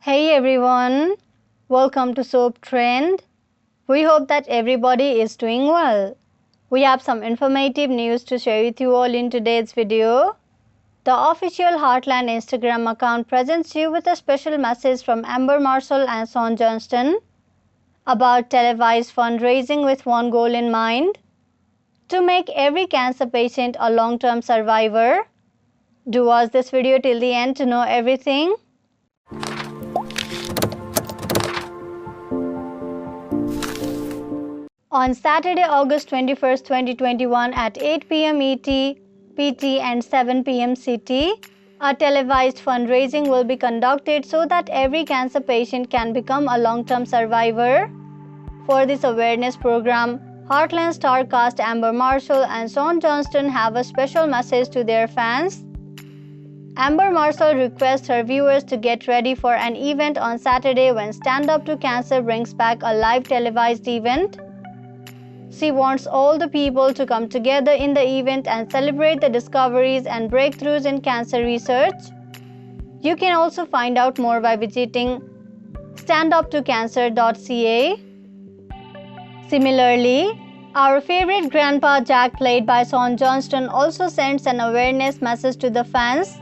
Hey everyone, welcome to Soap Trend. We hope that everybody is doing well. We have some informative news to share with you all in today's video. The official Heartland Instagram account presents you with a special message from Amber Marshall and Sean Johnston about televised fundraising with one goal in mind: to make every cancer patient a long-term survivor. Do watch this video till the end to know everything. On Saturday, August 21st, 2021 at 8 p.m. ET, PT and 7 p.m. CT, a televised fundraising will be conducted so that every cancer patient can become a long-term survivor. For this awareness program, Heartland star cast Amber Marshall and Sean Johnston have a special message to their fans. Amber Marshall requests her viewers to get ready for an event on Saturday when Stand Up to Cancer brings back a live televised event. She wants all the people to come together in the event and celebrate the discoveries and breakthroughs in cancer research. You can also find out more by visiting standuptocancer.ca. Similarly, our favorite grandpa Jack, played by Sean Johnston, also sends an awareness message to the fans.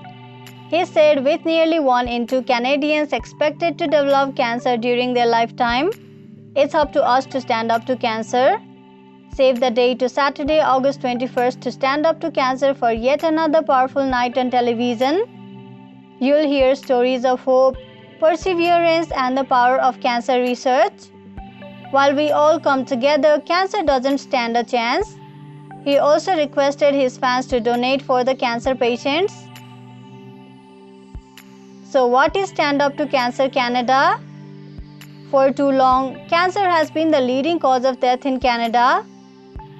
He said, with nearly 1 in 2 Canadians expected to develop cancer during their lifetime, it's up to us to stand up to cancer. Save the date to Saturday, August 21st to stand up to cancer for yet another powerful night on television. You'll hear stories of hope, perseverance, and the power of cancer research. While we all come together, cancer doesn't stand a chance. He also requested his fans to donate for the cancer patients. So what is Stand Up to Cancer Canada? For too long, cancer has been the leading cause of death in Canada.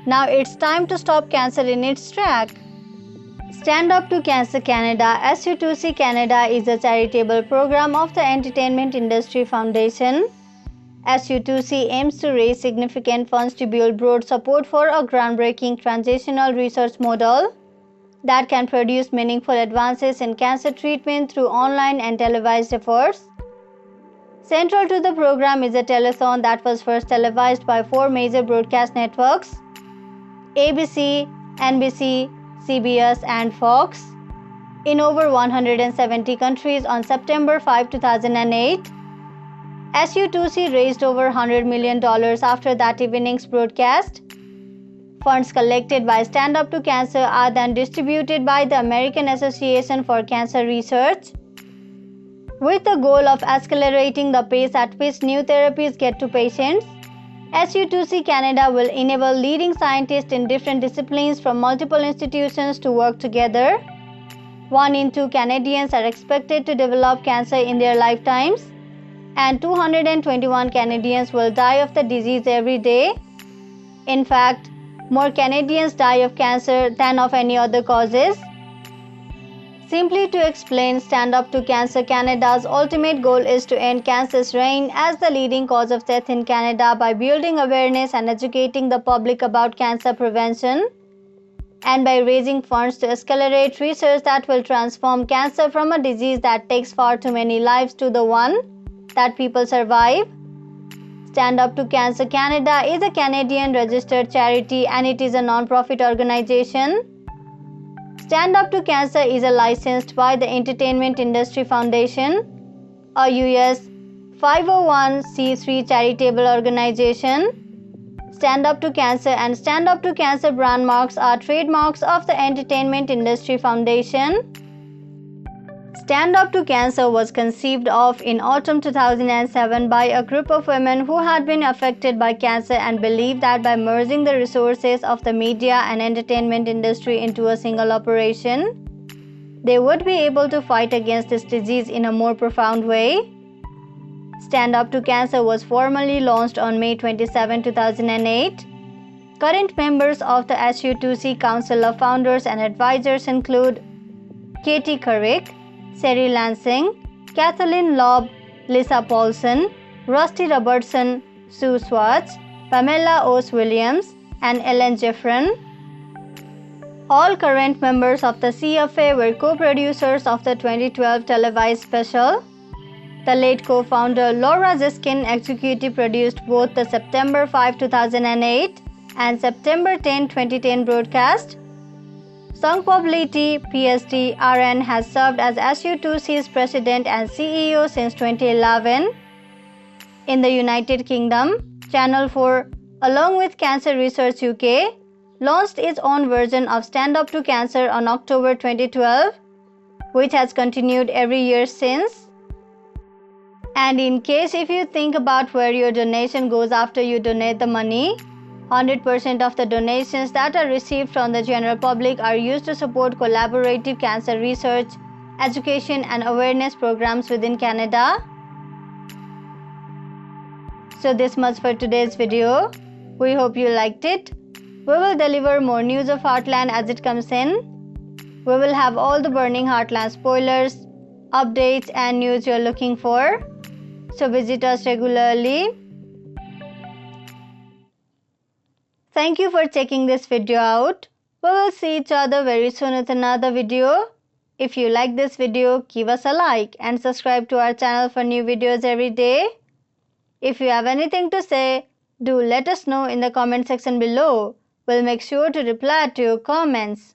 Now it's time to stop cancer in its track. Stand Up to Cancer Canada, SU2C Canada, is a charitable program of the Entertainment Industry Foundation. SU2C aims to raise significant funds to build broad support for a groundbreaking translational research model that can produce meaningful advances in cancer treatment through online and televised efforts. Central to the program is a telethon that was first televised by 4 major broadcast networks: ABC, NBC, CBS, and Fox, in over 170 countries on September 5, 2008. SU2C raised over $100 million after that evening's broadcast. Funds collected by Stand Up to Cancer are then distributed by the American Association for Cancer Research, with the goal of accelerating the pace at which new therapies get to patients. SU2C Canada will enable leading scientists in different disciplines from multiple institutions to work together. 1 in 2 Canadians are expected to develop cancer in their lifetimes, and 221 Canadians will die of the disease every day. In fact, more Canadians die of cancer than of any other causes. Simply to explain, Stand Up to Cancer Canada's ultimate goal is to end cancer's reign as the leading cause of death in Canada by building awareness and educating the public about cancer prevention, and by raising funds to accelerate research that will transform cancer from a disease that takes far too many lives to the one that people survive. Stand Up to Cancer Canada is a Canadian registered charity and it is a non-profit organization. Stand Up to Cancer is licensed by the Entertainment Industry Foundation, a US 501c3 charitable organization. Stand Up to Cancer and Stand Up to Cancer brand marks are trademarks of the Entertainment Industry Foundation. Stand Up to Cancer was conceived of in autumn 2007 by a group of women who had been affected by cancer and believed that by merging the resources of the media and entertainment industry into a single operation, they would be able to fight against this disease in a more profound way. Stand Up to Cancer was formally launched on May 27, 2008. Current members of the SU2C Council of Founders and Advisors include Katie Couric, Seri Lansing, Kathleen Lobb, Lisa Paulson, Rusty Robertson, Sue Swartz, Pamela Ose Williams, and Ellen Jeffren. All current members of the CFA were co-producers of the 2012 televised special. The late co-founder Laura Ziskin executive produced both the September 5, 2008 and September 10, 2010 broadcast. Sangpobliti PSD RN has served as SU2C's president and CEO since 2011. In the United Kingdom, Channel 4, along with Cancer Research UK, launched its own version of Stand Up to Cancer on October 2012, which has continued every year since. And in case if you think about where your donation goes after you donate the money, 100% of the donations that are received from the general public are used to support collaborative cancer research, education and awareness programs within Canada. So this much for today's video. We hope you liked it. We will deliver more news of Heartland as it comes in. We will have all the burning Heartland spoilers, updates and news you're looking for. So visit us regularly. Thank you for checking this video out. We will see each other very soon with another video. If you like this video, give us a like and subscribe to our channel for new videos every day. If you have anything to say, do let us know in the comment section below. We'll make sure to reply to your comments.